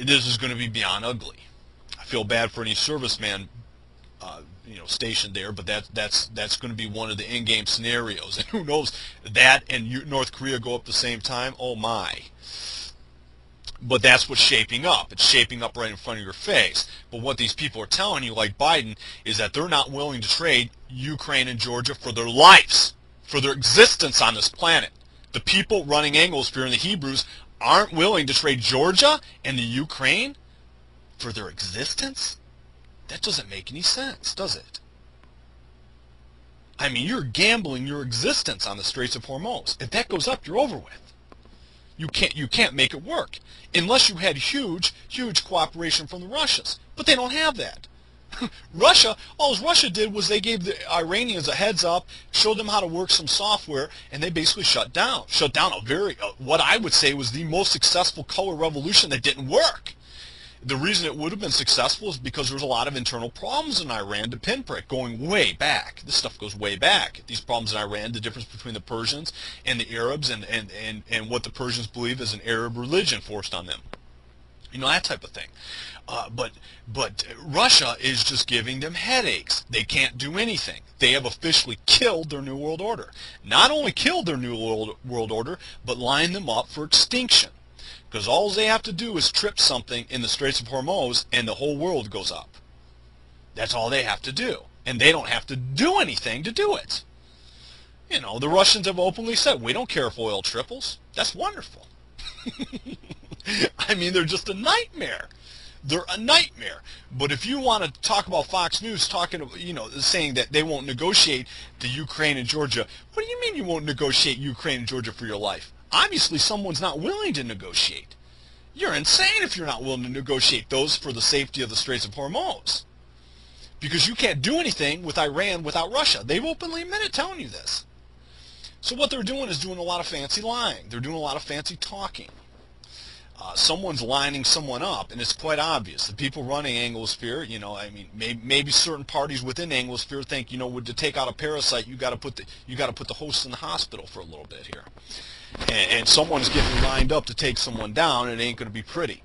this is going to be beyond ugly. I feel bad for any serviceman, stationed there, but that's going to be one of the in-game scenarios. And who knows, that and North Korea go up the same time. Oh my! But that's what's shaping up. It's shaping up right in front of your face. But what these people are telling you, like Biden, is that they're not willing to trade Ukraine and Georgia for their lives, for their existence on this planet. The people running Anglosphere and the Hebrews aren't willing to trade Georgia and the Ukraine for their existence? That doesn't make any sense, does it? I mean, you're gambling your existence on the Straits of Hormuz. If that goes up, you're over with. You can't make it work unless you had huge cooperation from the Russians. But they don't have that. All Russia did was they gave the Iranians a heads up, showed them how to work some software, and they basically shut down a what I would say was the most successful color revolution that didn't work. The reason it would have been successful is because there was a lot of internal problems in Iran to pinprick, going way back. This stuff goes way back. These problems in Iran, the difference between the Persians and the Arabs, and what the Persians believe is an Arab religion forced on them. That type of thing. But Russia is just giving them headaches. They can't do anything. They have officially killed their New World Order. Not only killed their New World Order, but lined them up for extinction. Because all they have to do is trip something in the Straits of Hormuz and the whole world goes up. That's all they have to do. And they don't have to do anything to do it. The Russians have openly said, we don't care if oil triples. That's wonderful. I mean, they're just a nightmare. They're a nightmare. But if you want to talk about Fox News saying that they won't negotiate the Ukraine and Georgia, what do you mean you won't negotiate Ukraine and Georgia for your life? Obviously, someone's not willing to negotiate. You're insane if you're not willing to negotiate those for the safety of the Straits of Hormuz. Because you can't do anything with Iran without Russia. They've openly admitted telling you this. So what they're doing is doing a lot of fancy lying. They're doing a lot of fancy talking. Someone's lining someone up, and it's quite obvious. The people running Anglosphere, maybe certain parties within Anglosphere think, to take out a parasite, you got to put the host in the hospital for a little bit here, and someone's getting lined up to take someone down. It ain't going to be pretty.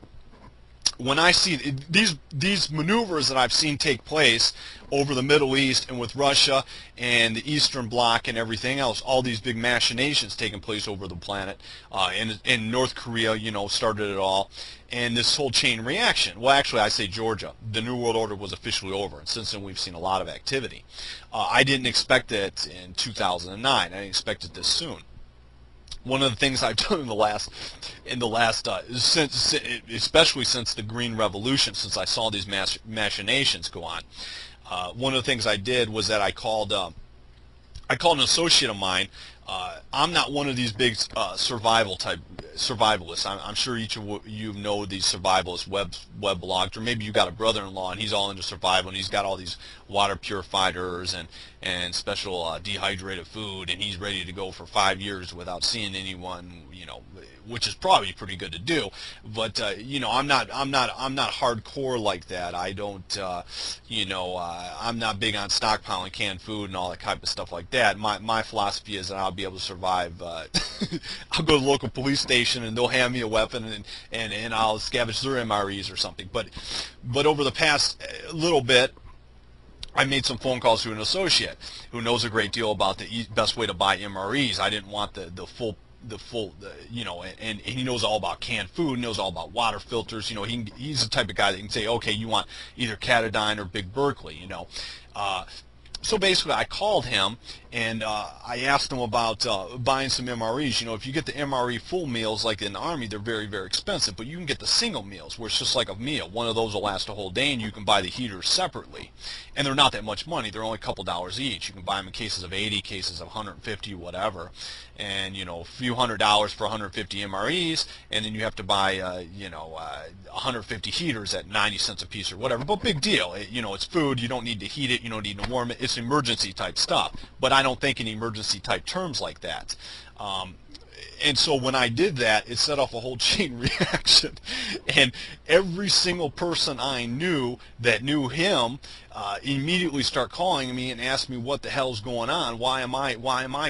When I see these maneuvers that I've seen take place over the Middle East and with Russia and the Eastern Bloc and everything else, all these big machinations taking place over the planet, and North Korea, started it all, and this whole chain reaction. Well, actually, I say Georgia. The New World Order was officially over, and since then we've seen a lot of activity. I didn't expect it in 2009. I didn't expect it this soon. One of the things I've done since, especially since the Green Revolution, since I saw these machinations go on, one of the things I did was that I called an associate of mine. I'm not one of these big survivalists. I'm sure each of you know these survivalist web blogs, or maybe you got a brother-in-law and he's all into survival and he's got all these water purifiers and special dehydrated food, and he's ready to go for 5 years without seeing anyone, which is probably pretty good to do. But I'm not hardcore like that. I don't I'm not big on stockpiling canned food and all that type of stuff like that. My philosophy is that I'll be able to survive. I'll go to the local police station and they'll hand me a weapon and I'll scavenge their MREs or something. But over the past little bit, I made some phone calls to an associate who knows a great deal about the best way to buy MREs. I didn't want the full, and he knows all about canned food, knows all about water filters. He's the type of guy that can say, okay, you want either Katadyn or Big Berkeley, So basically, I called him and I asked him about buying some MREs. If you get the MRE full meals like in the Army, they're very, very expensive, but you can get the single meals where it's just like a meal. One of those will last a whole day, and you can buy the heaters separately. And they're not that much money. They're only a couple dollars each. You can buy them in cases of 80, cases of 150, whatever. And, a few $100s for 150 MREs, and then you have to buy, 150 heaters at 90 cents a piece or whatever. But big deal. It's food. You don't need to heat it. You don't need to warm it. It's emergency type stuff. But I don't think in emergency type terms like that. And so when I did that, it set off a whole chain reaction, and every single person I knew that knew him immediately start calling me and ask me what the hell's going on. Why am I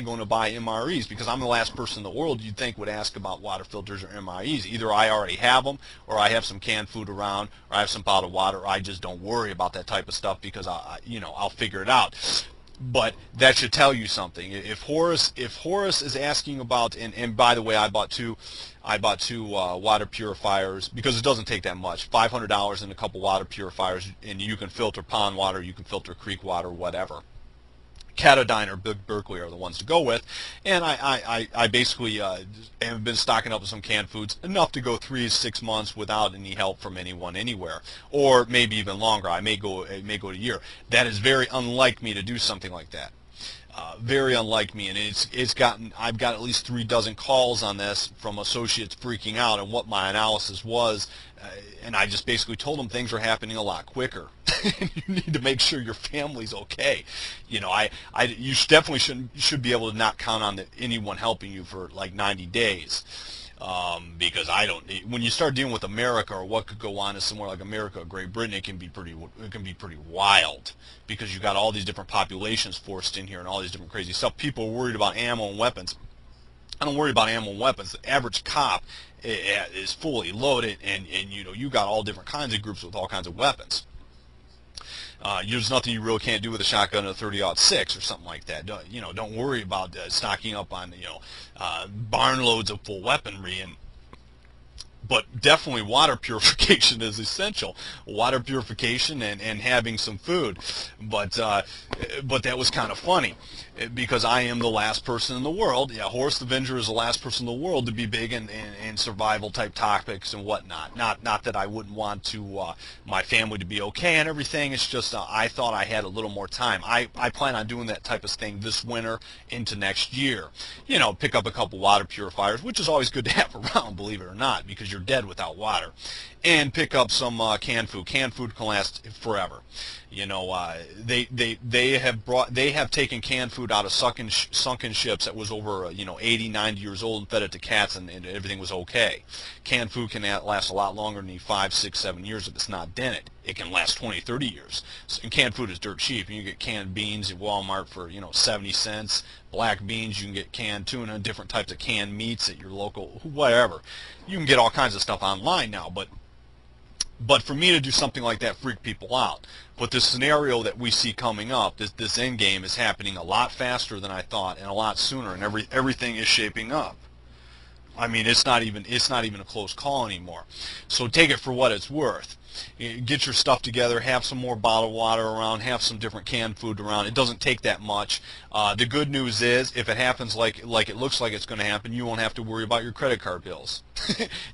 going to buy MREs? Because I'm the last person in the world you'd think would ask about water filters or MREs. Either I already have them, or I have some canned food around, or I have some bottled water, or I just don't worry about that type of stuff because I'll figure it out. But that should tell you something. If Horace is asking about, and by the way, I bought two water purifiers because it doesn't take that much. $500 in a couple water purifiers, and you can filter pond water, you can filter creek water, whatever. Katadyn or Big Berkeley are the ones to go with, and I basically have been stocking up with some canned foods, enough to go 3 to 6 months without any help from anyone anywhere, or maybe even longer. It may go a year. That is very unlike me to do something like that. Very unlike me, and I've got at least 3 dozen calls on this from associates freaking out and what my analysis was, and I just basically told them things are happening a lot quicker. You need to make sure your family's okay. You definitely should be able to not count on anyone helping you for like 90 days. Because when you start dealing with America or what could go on in somewhere like America or Great Britain, it can be pretty wild, because you've got all these different populations forced in here and all these different crazy stuff. People are worried about ammo and weapons. I don't worry about ammo and weapons. The average cop is fully loaded, and you got all different kinds of groups with all kinds of weapons. There's nothing you really can't do with a shotgun and a 30-06 or something like that. Don't worry about stocking up on barn loads of full weaponry. But definitely water purification is essential. Water purification and having some food. But that was kind of funny, because I am the last person in the world. Yeah, Horace the Avenger is the last person in the world to be big in survival type topics and whatnot. Not that I wouldn't want to my family to be okay and everything. It's just I thought I had a little more time. I plan on doing that type of thing this winter into next year. Pick up a couple water purifiers, which is always good to have around, believe it or not, because you're dead without water. And pick up some canned food. Canned food can last forever. They have taken canned food out of sunken ships that was over 80, 90 years old and fed it to cats, and everything was okay. Canned food can last a lot longer than 5, 6, 7 years if it's not dented. It can last 20, 30 years. And canned food is dirt cheap. You can get canned beans at Walmart for 70 cents. Black beans, you can get canned tuna, different types of canned meats at your local whatever. You can get all kinds of stuff online now, but for me to do something like that freaked people out. But this scenario that we see coming up, this end game, is happening a lot faster than I thought, and a lot sooner, and everything is shaping up. I mean, it's not even a close call anymore. So take it for what it's worth. Get your stuff together, have some more bottled water around, have some different canned food around. It doesn't take that much. The good news is, if it happens like it looks like it's going to happen, you won't have to worry about your credit card bills.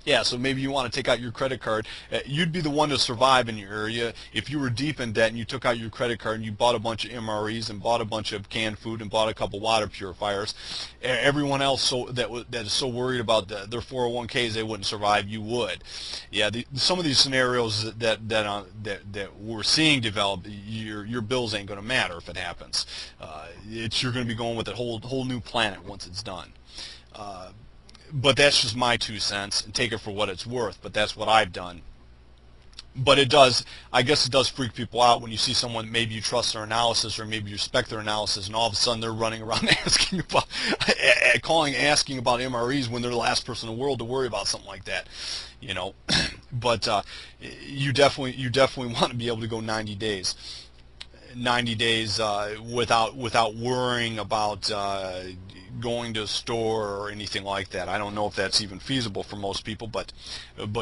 Yeah, so maybe you want to take out your credit card. You'd be the one to survive in your area if you were deep in debt and you took out your credit card and you bought a bunch of MREs and bought a bunch of canned food and bought a couple water purifiers. Everyone else that is so worried about their 401ks they wouldn't survive, you would. Yeah, some of these scenarios that we're seeing develop, your bills ain't going to matter if it happens. You're going to be going with a whole new planet once it's done. But that's just my 2 cents, and take it for what it's worth. But that's what I've done. But I guess it does freak people out when you see someone, maybe you trust their analysis or maybe you respect their analysis, and all of a sudden they're running around asking about MREs when they're the last person in the world to worry about something like that. But you definitely want to be able to go 90 days. 90 days without worrying about going to a store or anything like that. I don't know if that's even feasible for most people, but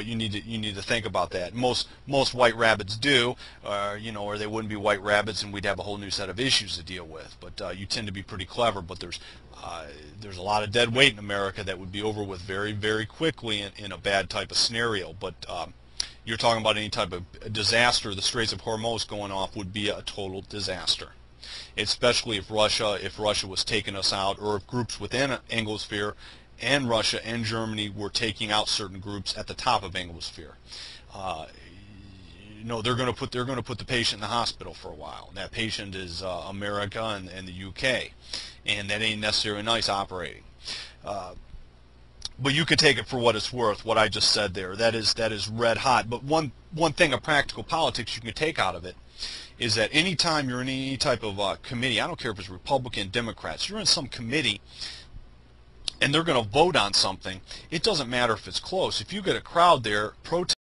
you need to think about that. Most white rabbits do, or they wouldn't be white rabbits, and we'd have a whole new set of issues to deal with. But you tend to be pretty clever. But there's a lot of dead weight in America that would be over with very, very quickly in a bad type of scenario. But you're talking about any type of disaster. The Straits of Hormuz going off would be a total disaster, especially if Russia was taking us out, or if groups within Anglosphere and Russia and Germany were taking out certain groups at the top of Anglosphere. They're going to put the patient in the hospital for a while. And that patient is America and the UK, and that ain't necessarily nice operating. But you can take it for what it's worth, what I just said there. That is red hot. But one thing of practical politics you can take out of it is that anytime you're in any type of committee, I don't care if it's Republican, Democrats, you're in some committee and they're going to vote on something, it doesn't matter if it's close. If you get a crowd there protesting